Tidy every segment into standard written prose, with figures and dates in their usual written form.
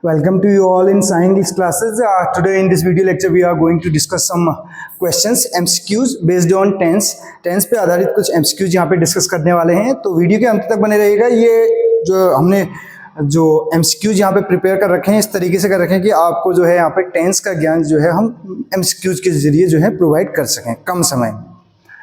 Welcome to you all in Science English classes. Today in this video lecture we are going to discuss some questions MCQs based on tense पे आधारित कुछ MCQs यहाँ पे discuss करने वाले हैं, तो वीडियो के अंत तक बने रहेगा। ये जो हमने जो MCQs यहाँ पे प्रिपेयर कर रखे हैं इस तरीके से कर रखे हैं कि आपको जो है यहाँ पे टेंस का ज्ञान जो है हम MCQs के जरिए जो है प्रोवाइड कर सकें कम समय में।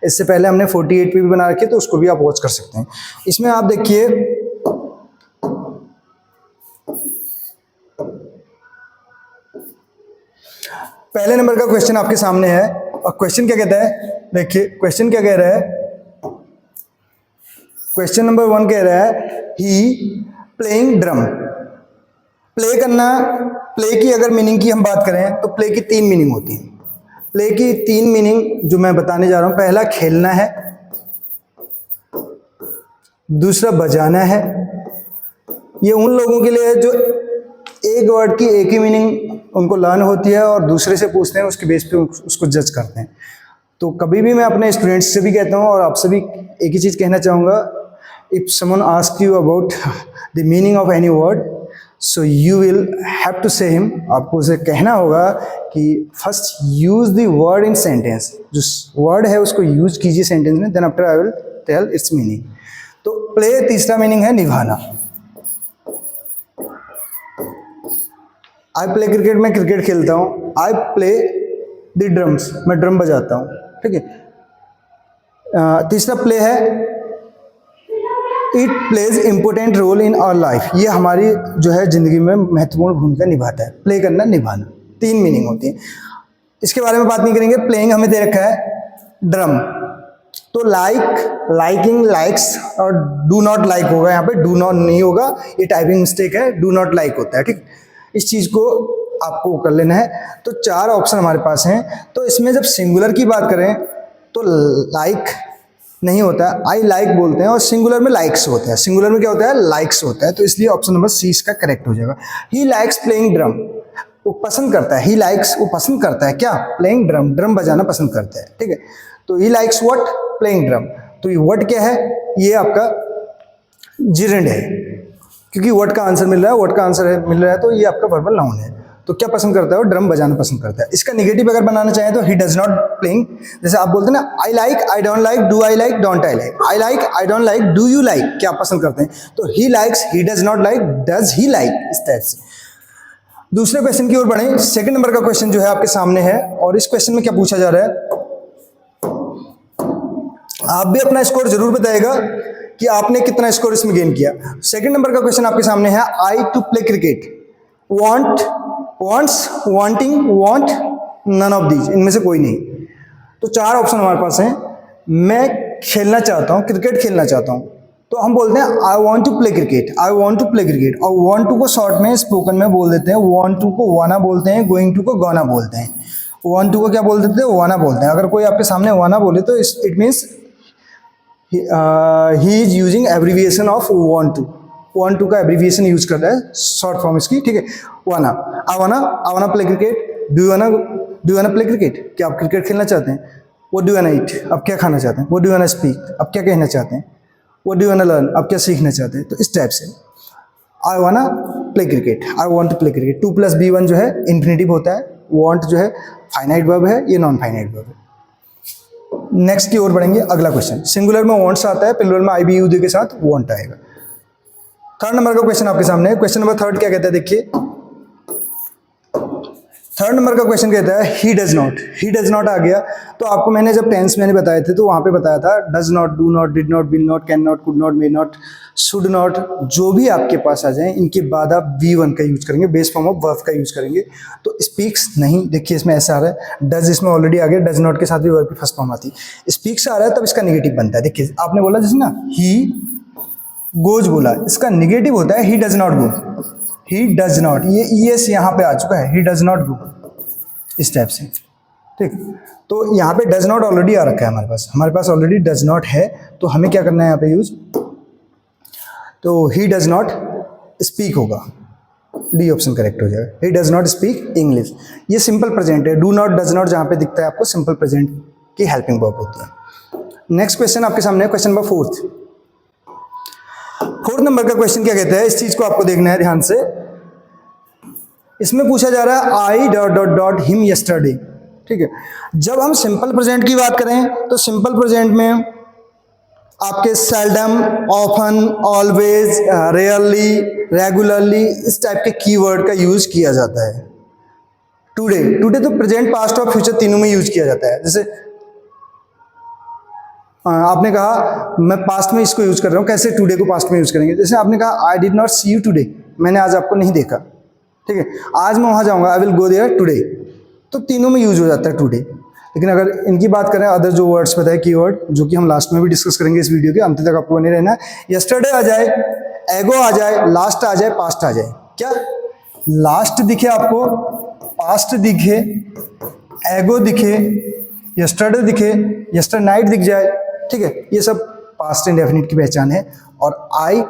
इससे पहले हमने 48 पे भी बना रखे, तो उसको भी आप वॉच कर सकते हैं। इसमें आप देखिए पहले नंबर का क्वेश्चन आपके सामने है, और क्वेश्चन क्या कहता है, देखिए क्वेश्चन क्या कह रहा है। क्वेश्चन नंबर 1 कह रहा है ही प्लेइंग ड्रम। प्ले करना, प्ले की अगर मीनिंग की हम बात करें तो प्ले की 3 मीनिंग होती है। प्ले की 3 मीनिंग जो मैं बताने जा रहा हूं, पहला खेलना है, दूसरा बजाना है। ये उन लोगों के लिए है जो एक वर्ड की एक ही मीनिंग उनको लर्न होती है और दूसरे से पूछते हैं, उसके बेस पे उसको जज करते हैं। तो कभी भी मैं अपने स्टूडेंट्स से भी कहता हूँ और आपसे भी एक ही चीज़ कहना चाहूँगा, if someone ask you about the meaning of any word, so you will have to say him, आपको उसे कहना होगा कि first use the word in sentence, जो वर्ड है उसको यूज कीजिए सेंटेंस में, then after I will tell its meaning. तो प्ले तीसरा मीनिंग है निभाना। आई प्ले क्रिकेट, मैं क्रिकेट खेलता हूँ। आई प्ले द ड्रम्स, मैं ड्रम बजाता हूँ, ठीक है। तीसरा प्ले है it plays important role in our life, ये हमारी जो है जिंदगी में महत्वपूर्ण भूमिका निभाता है। प्ले करना, निभाना, 3 मीनिंग होती है। इसके बारे में बात नहीं करेंगे। प्लेइंग हमें दे रखा है ड्रम, तो लाइक, लाइकिंग, लाइक्स और डू नॉट लाइक होगा, यहाँ पे डू नॉट नहीं होगा, ये टाइपिंग मिस्टेक है, डू नॉट लाइक होता है, ठीक। इस चीज़ को आपको कर लेना है। तो 4 ऑप्शन हमारे पास हैं। तो इसमें जब सिंगुलर की बात करें तो लाइक नहीं होता है, आई लाइक बोलते हैं, और सिंगुलर में लाइक्स होता है। सिंगुलर में क्या होता है, लाइक्स होता है। तो इसलिए ऑप्शन नंबर सी इसका करेक्ट हो जाएगा। ही लाइक्स प्लेइंग ड्रम, वो पसंद करता है। ही लाइक्स, वो पसंद करता है क्या, प्लेइंग ड्रम, ड्रम बजाना पसंद करता है, ठीक है। तो he likes what, playing drum. तो ये वर्ड क्या है, ये आपका जिरेंड है, क्योंकि वर्ड का आंसर मिल रहा है, वर्ड का आंसर मिल रहा है, तो ये आपका वर्बल नाउन है। तो क्या पसंद करता है, वो ड्रम बजाना पसंद करता है। इसका निगेटिव अगर बनाना चाहें तो ही डज नॉट प्लेइंग, जैसे आप बोलते हैं ना, I like, I don't like, do I like, don't I like. I like, I don't like, do you like, क्या आप पसंद करते हैं। तो he likes, he does not like, does he like, इस टाइप से। दूसरे क्वेश्चन की ओर बढ़ें। सेकंड नंबर का क्वेश्चन जो है आपके सामने है, और इस क्वेश्चन में क्या पूछा जा रहा है, आप भी अपना स्कोर जरूर बताइएगा कि आपने कितना स्कोर इसमें गेन किया। सेकंड नंबर का क्वेश्चन आपके सामने है, I to play cricket, want, wants, wanting, want, none of these, इनमें से कोई नहीं। तो 4 ऑप्शन हमारे पास हैं। मैं खेलना चाहता हूं, क्रिकेट खेलना चाहता हूं, तो हम बोलते हैं I want to play cricket, I want to play cricket. और वांट टू को शॉर्ट में स्पोकन में बोल देते हैं, वांट टू को वाना बोलते हैं, गोइंग टू को गोना बोलते हैं। वांट टू को क्या बोल देते हैं, वाना बोलते हैं। अगर कोई आपके सामने वाना बोले तो it means he is using abbreviation of want to. Want to का एब्रीविएशन यूज कर रहा है, शॉर्ट फॉर्म इसकी, ठीक है। वाना, आई wanna play cricket, do you wanna play cricket, क्या आप क्रिकेट खेलना चाहते हैं। व्हाट डू यू वाना ईट, आप क्या खाना चाहते हैं। What do you wanna speak, आप क्या कहना चाहते हैं। What do you wanna learn, आप क्या सीखना चाहते हैं। तो इस टाइप से I wanna play cricket, I want to play cricket. 2 + B1 जो है इन्फिनेटिव होता है, वांट जो है फाइनाइट वर्ब है, ये नॉन फाइनाइट वर्ब है। नेक्स्ट की ओर बढ़ेंगे। अगला क्वेश्चन, सिंगुलर में वांट्स आता है, प्लुरल में IBUD के साथ वांट आएगा। थर्ड नंबर का क्वेश्चन आपके सामने है। क्वेश्चन नंबर 3 क्या कहता है, देखिए थर्ड नंबर का क्वेश्चन कहता है he does not. He does not आ गया, तो आपको मैंने जब टेंस मैंने बताए थे तो वहां पे बताया था does not, do not, did not, will not, can not, could not, may not, should not, जो भी आपके पास आ जाए इनके बाद आप V1 का यूज करेंगे, बेस फॉर्म ऑफ वर्ब का यूज करेंगे। तो स्पीक्स नहीं, देखिए इसमें ऐसा आ रहा है, डज इसमें ऑलरेडी आ गया, डज नॉट के साथ भी वर्ब की फर्स्ट फॉर्म आती है। स्पीक्स आ रहा है तब इसका निगेटिव बनता है। देखिए आपने बोला जैसे ना ही गोज बोला, इसका निगेटिव होता है he does not go, he does not, ये ES यहाँ पे आ चुका है, ही डज नॉट गो, इस टाइप से, ठीक। तो यहाँ पे डज नॉट ऑलरेडी आ रखा है हमारे पास ऑलरेडी डज नॉट है, तो हमें क्या करना है यहाँ पे यूज, तो ही डज नॉट स्पीक होगा, डी ऑप्शन करेक्ट हो जाएगा। ही डज नॉट स्पीक इंग्लिश, ये सिंपल प्रेजेंट है। डू नॉट, डज नॉट जहाँ पे दिखता है आपको सिंपल प्रेजेंट की हेल्पिंग वर्ब होती है। नेक्स्ट क्वेश्चन आपके सामने है, क्वेश्चन नंबर 4। 4 नंबर का क्वेश्चन क्या कहता है, इस चीज को आपको देखना है ध्यान से। इसमें पूछा जा रहा है I dot dot dot him yesterday, ठीक है। जब हम सिंपल प्रेजेंट की बात करें तो सिंपल प्रेजेंट में आपके seldom, often, always, rarely, regularly इस टाइप के कीवर्ड का यूज किया जाता है। टुडे, टुडे तो प्रेजेंट, पास्ट और फ्यूचर तीनों में यूज किया जाता है। जैसे आपने कहा मैं पास्ट में इसको यूज कर रहा हूं, कैसे टुडे को पास्ट में यूज करेंगे? जैसे आपने कहा I did not see you today, मैंने आज आपको नहीं देखा, ठीक है। आज मैं वहां जाऊंगा, I will go there today, तो तीनों में यूज हो जाता है टुडे। लेकिन अगर इनकी बात करें, अदर जो वर्ड्स बताए कीवर्ड, जो कि हम लास्ट में भी डिस्कस करेंगे इस वीडियो के अंत तक, आपको बने रहना। यस्टरडे आ जाए, एगो आ जाए, लास्ट आ जाए, पास्ट आ जाए। क्या लास्ट दिखे आपको, पास्ट दिखे, एगो दिखे, यस्टरडे दिखे, यस्टर नाइट दिख जाए, ठीक है, ये सब पास्ट इंडेफिनिट की पहचान है। और I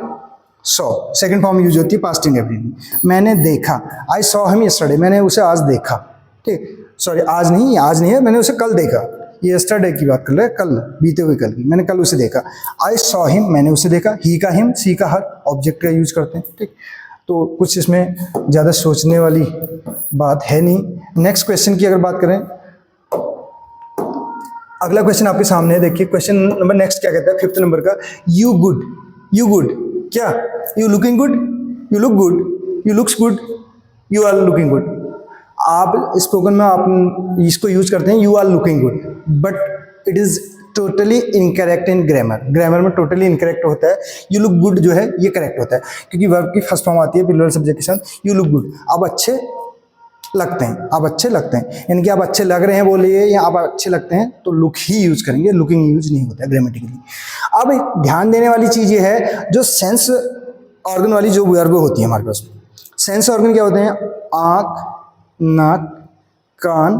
saw second form use होती है पास्ट इंडेफिनिट। मैंने देखा, आई सॉ हिम यस्टरडे, मैंने उसे आज देखा, ठीक, सॉरी आज नहीं है, मैंने उसे कल देखा। ये यस्टरडे की बात कर रहे हैं, कल, बीते हुए कल की, मैंने कल उसे देखा। आई सॉ हिम, मैंने उसे देखा। ही का हिम, सी का हर ऑब्जेक्ट का यूज करते हैं, ठीक। तो कुछ इसमें ज़्यादा सोचने वाली बात है नहीं। नेक्स्ट क्वेश्चन की अगर बात करें, अगला क्वेश्चन आपके सामने है, देखिए क्वेश्चन नंबर नेक्स्ट क्या कहता है, 5th नंबर का। यू गुड, यू गुड क्या? You looking good, you look good, you looks good, you are looking good. आप स्पोकन में आप इसको यूज करते हैं you are looking good, but it is totally incorrect in grammar. Grammar में totally incorrect होता है। यू लुक गुड जो है ये करेक्ट होता है, क्योंकि वर्ब की फर्स्ट फॉर्म आती है प्लूरल सब्जेक्ट के साथ। यू लुक गुड, आप अच्छे लगते हैं, आप अच्छे लगते हैं, यानी कि आप अच्छे लग रहे हैं बोलिए, या आप अच्छे लगते हैं तो लुक ही यूज करेंगे, लुकिंग यूज नहीं होता है ग्रामेटिकली। अब ध्यान देने वाली चीज ये है, जो सेंस ऑर्गन वाली जो वर्ब होती है हमारे पास, सेंस ऑर्गन क्या होते हैं? आँख, नाक, कान,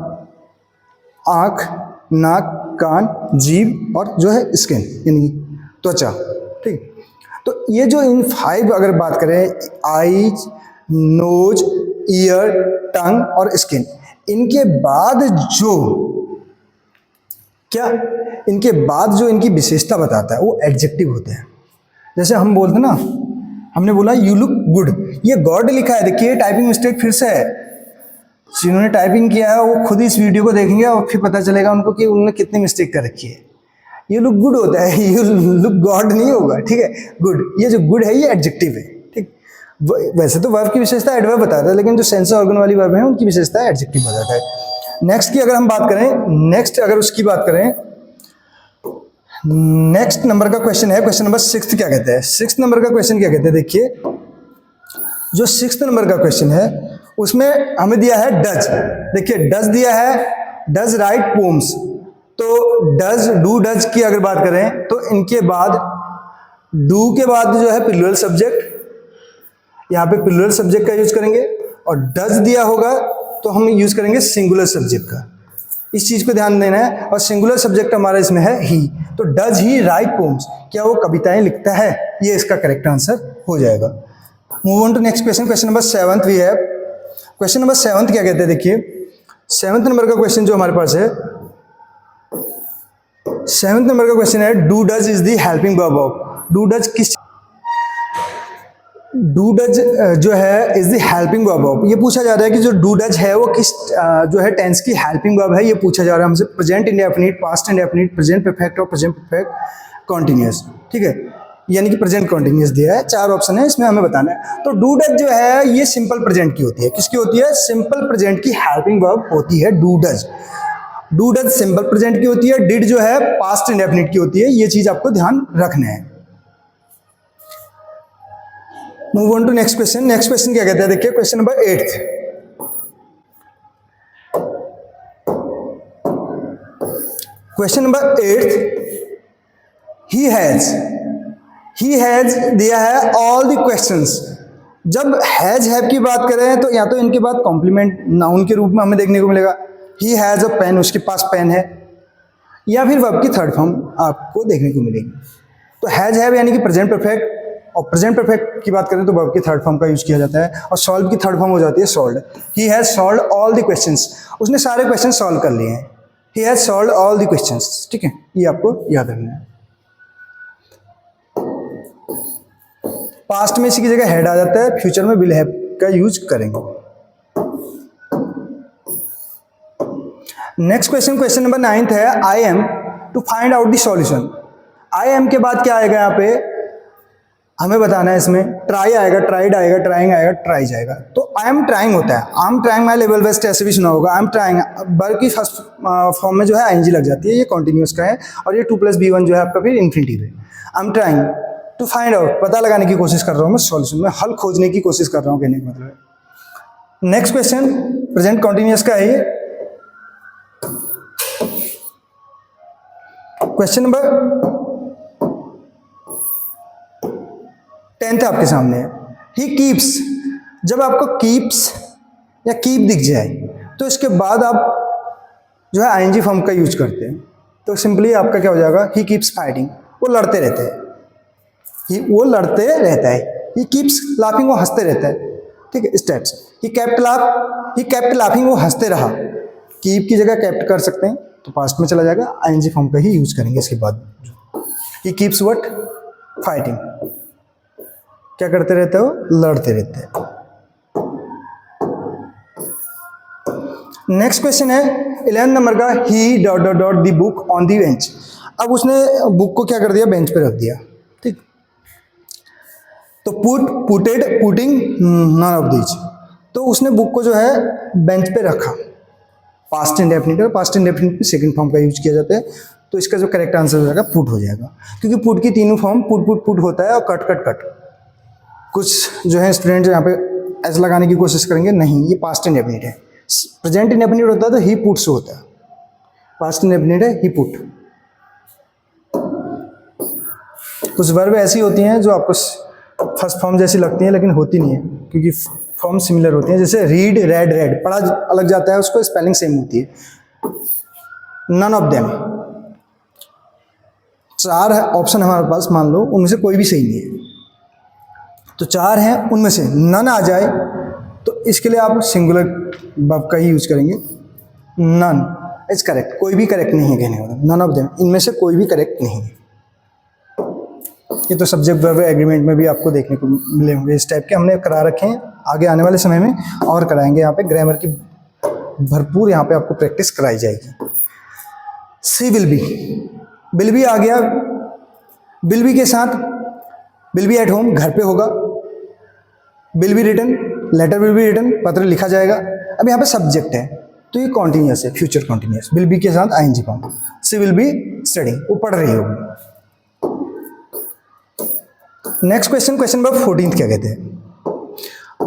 आँख, नाक, कान, जीभ और जो है स्किन यानी त्वचा, ठीक। तो ये जो इन 5 अगर बात करें, आईज, नोज, ईयर, टंग और स्किन, इनके बाद जो क्या, इनके बाद जो इनकी विशेषता बताता है वो एडजेक्टिव होते हैं। जैसे हम बोलते हैं ना, हमने बोला यू लुक गुड, ये गॉड लिखा है, देखिए टाइपिंग मिस्टेक फिर से है। जिन्होंने टाइपिंग किया है वो खुद इस वीडियो को देखेंगे और फिर पता चलेगा उनको कि उन्होंने कितनी मिस्टेक कर रखी है। ये लुक गुड होता है, यू लुक गॉड नहीं होगा, ठीक है। गुड, ये जो गुड है ये एडजेक्टिव है, ठीक। वैसे तो वर्ब की विशेषता एडवर्ब बताता है, लेकिन जो सेंस ऑर्गन वाली वर्ब है उनकी विशेषता एडजेक्टिव बताता है। नेक्स्ट की अगर हम बात करें, नेक्स्ट अगर उसकी बात करें, नेक्स्ट नंबर का क्वेश्चन है, क्वेश्चन नंबर 6 क्या कहते हैं? 6 नंबर का क्वेश्चन क्या कहते हैं? देखिए जो 6 नंबर का क्वेश्चन है उसमें हमें दिया है डज। देखिए डज दिया है, डज राइट पोम्स। तो डज, डू, डज की अगर बात करें तो इनके बाद, डू के बाद जो है प्लूरल सब्जेक्ट, यहाँ पे प्लूरल सब्जेक्ट का यूज करेंगे। और डज दिया होगा तो हम यूज करेंगे सिंगुलर सब्जेक्ट का। इस चीज को ध्यान देना है। और सिंगुलर सब्जेक्ट हमारा इसमें है ही, तो डज ही राइट पोम्स, क्या वो कविताएं लिखता है? ये इसका करेक्ट आंसर हो जाएगा। Move on to next question, question number 7 we have. Question number 7 क्या कहते हैं? देखिए 7th नंबर का क्वेश्चन जो हमारे पास है, 7th नंबर का क्वेश्चन है, do does is the helping verb of. Do does किस, डू डज जो है is the helping verb of. ये पूछा जा रहा है कि जो डू डज है वो किस जो है टेंस की हेल्पिंग वर्ब है, ये पूछा जा रहा है हमसे। Present indefinite, past indefinite, present perfect और प्रेजेंट परफेक्ट कॉन्टिन्यूअस, ठीक है, यानी कि प्रेजेंट कॉन्टिन्यूअस दिया है। 4 ऑप्शन है, इसमें हमें बताना है। तो डू डज जो है ये सिंपल प्रेजेंट की होती है। किसकी होती है? सिंपल प्रेजेंट की हेल्पिंग वर्ब होती है do does. Do does simple present की होती है, डिड जो है पास्ट इंडेफिनिट की होती है। ये चीज आपको ध्यान रखना है। Move on to next question. Next question क्या कहता है? देखिए question number 8। Question number 8, he has दिया है ऑल द क्वेश्चंस। जब हैज हैव की बात करें तो या तो इनके बाद कॉम्प्लीमेंट नाउन के रूप में हमें देखने को मिलेगा, ही हैज अ पेन, उसके पास पेन है, या फिर वर्ब की थर्ड फॉर्म आपको देखने को मिलेगी। तो हैज हैव यानी कि प्रेजेंट परफेक्ट, और प्रेजेंट परफेक्ट की बात करें तो वर्ब की थर्ड फॉर्म का यूज किया जाता है। और सॉल्व की थर्ड फॉर्म हो जाती है solved. He has solved all the questions, उसने सारे क्वेश्चन सॉल्व कर लिए हैं। He has solved all the questions, ठीक है, ये आपको याद रखना है। पास्ट में इसी की जगह हैड आ जाता है, फ्यूचर में विल हैव का यूज करेंगे। नेक्स्ट क्वेश्चन नंबर 9 है I am to find out the solution. I am के बाद क्या आएगा यहाँ पे, हमें बताना है। इसमें ट्राई आएगा, ट्राइड आएगा, ट्राइंग आएगा, ट्राइज आएगा। तो आई एम ट्राइंग होता है, I am trying my level best, ऐसे भी सुना होगा। आई एम ट्राइंग वर्ब की फर्स्ट फॉर्म में जो है आईएनजी लग जाती है, ये कॉन्टिन्यूस का है। और ये 2+B1 जो है आपका फिर इन्फिनिटिव है। I am trying to find out, पता लगाने की कोशिश कर रहा हूँ मैं, सॉल्यूशन में हल खोजने की कोशिश कर रहा हूँ, कहने का मतलब है। नेक्स्ट क्वेश्चन प्रेजेंट कॉन्टिन्यूस का है ये। क्वेश्चन नंबर 10 आपके सामने है। ही कीप्स, जब आपको कीप्स या कीप दिख जाए तो इसके बाद आप जो है आईएनजी फॉर्म का यूज करते हैं। तो सिंपली आपका क्या हो जाएगा, ही कीप्स फाइटिंग, वो लड़ते रहते हैं, वो लड़ते रहता है। ही कीप्स लाफिंग, वो हंसते रहता है। ठीक है, इस टाइप से। ही केप्ट लाफिंग, वो हंसते रहा। कीप की जगह केप्ट कर सकते हैं, तो पास्ट में चला जाएगा, आईएनजी फॉर्म का ही यूज करेंगे इसके बाद। ही कीप्स व्हाट, फाइटिंग, क्या करते रहते हो, लड़ते रहते हैं। नेक्स्ट क्वेश्चन है 11 नंबर का, he dot dot dot the book on the bench. अब उसने बुक को क्या कर दिया, बेंच पे रख दिया। ठीक, तो पुटिंग नन ऑफ दीज, तो उसने बुक को जो है बेंच पे रखा। पास्ट इंडेफिनिट है, पास्ट इंडेफिनिट में सेकंड फॉर्म का यूज किया जाता है। तो इसका जो करेक्ट आंसर हो जाएगा पुट हो जाएगा, क्योंकि पुट की तीनों फॉर्म पुट होता है और कट। कुछ जो है स्टूडेंट यहाँ पे ऐसा लगाने की कोशिश करेंगे, नहीं, ये पास्ट इंडेफिनिट है। प्रेजेंट इंडेफिनिट होता है तो ही पुट से होता है, पास्ट इंडेफिनिट है ही पुट। कुछ वर्ब ऐसी होती हैं जो आपको फर्स्ट फॉर्म जैसी लगती हैं लेकिन होती नहीं है, क्योंकि फॉर्म सिमिलर होती हैं। जैसे रीड, रेड, पढ़ा अलग जाता है, उसको स्पेलिंग सेम होती है। नन ऑफ देम, 4 ऑप्शन हमारे पास, मान लो उनमें से कोई भी सही नहीं है, तो 4 हैं, उनमें से नन आ जाए तो इसके लिए आप सिंगुलर वर्ब का ही यूज करेंगे। नन इज करेक्ट, कोई भी करेक्ट नहीं है कहने का, नन ऑफ देम, इनमें से कोई भी करेक्ट नहीं है। ये तो सब्जेक्ट वर्ब एग्रीमेंट में भी आपको देखने को मिले होंगे, इस टाइप के हमने करा रखे हैं। आगे आने वाले समय में और कराएंगे, यहाँ पे ग्रामर की भरपूर यहाँ पे आपको प्रैक्टिस कराई जाएगी। सी विल बी आ गया, विल बी के साथ विल बी एट होम, घर पे होगा। Will be written, letter will be written, पत्र लिखा जाएगा। अब यहाँ पे सब्जेक्ट है तो ये कॉन्टिन्यूस है, फ्यूचर कॉन्टिन्यूस। विल बी के साथ ING form. She will be studying, वो पढ़ रही होगी। नेक्स्ट क्वेश्चन नंबर 14 क्या कहते हैं।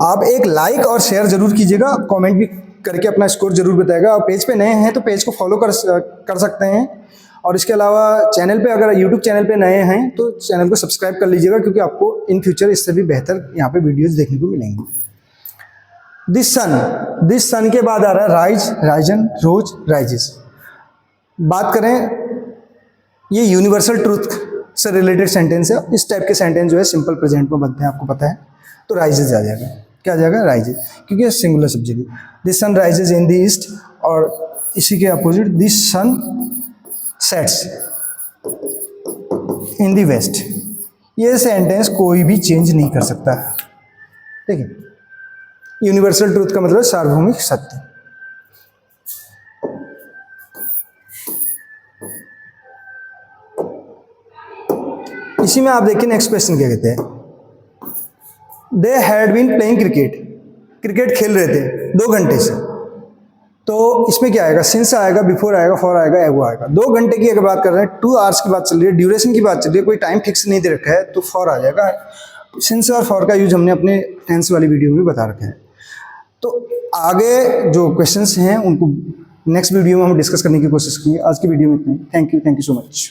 आप एक लाइक और शेयर जरूर कीजिएगा, कमेंट भी करके अपना स्कोर जरूर बताएगा। और पेज पे नए हैं तो पेज को फॉलो कर सकते हैं। और इसके अलावा चैनल पे, अगर यूट्यूब चैनल पे नए हैं तो चैनल को सब्सक्राइब कर लीजिएगा, क्योंकि आपको इन फ्यूचर इससे भी बेहतर यहाँ पे वीडियोस देखने को मिलेंगी। दिस सन के बाद आ रहा है राइज, राइजन, रोज, राइजेस। बात करें, ये यूनिवर्सल ट्रूथ से रिलेटेड सेंटेंस है। इस टाइप के सेंटेंस जो है सिंपल प्रेजेंट में बनते हैं, आपको पता है। तो राइजेज आ जाएगा, क्या आ जाएगा, राइजेज, क्योंकि सिंगुलर सब्जेक्ट है। This sun rises in the east, और इसी के opposite this sun sets in the west. ये सेंटेंस कोई भी चेंज नहीं कर सकता, ठीक है। यूनिवर्सल ट्रूथ का मतलब सार्वभौमिक सत्य। इसी में आप देखिए नेक्स्ट क्वेश्चन क्या कहते हैं। They had been playing cricket खेल रहे थे 2 घंटे से। तो इसमें क्या आएगा, सिंस आएगा, बिफोर आएगा, फॉर आएगा, एगो आएगा। 2 घंटे की अगर बात कर रहे हैं, 2 आवर्स की बात चल रही है, ड्यूरेशन की बात चल रही है, कोई टाइम फिक्स नहीं दे रखा है, तो फॉर आ जाएगा। सिंस और फॉर का यूज हमने अपने टेंस वाली वीडियो में बता रखा है। तो आगे जो क्वेश्चंस हैं उनको नेक्स्ट वीडियो में हम डिस्कस करने की कोशिश करेंगे। आज की वीडियो में इतना ही। Thank you so much.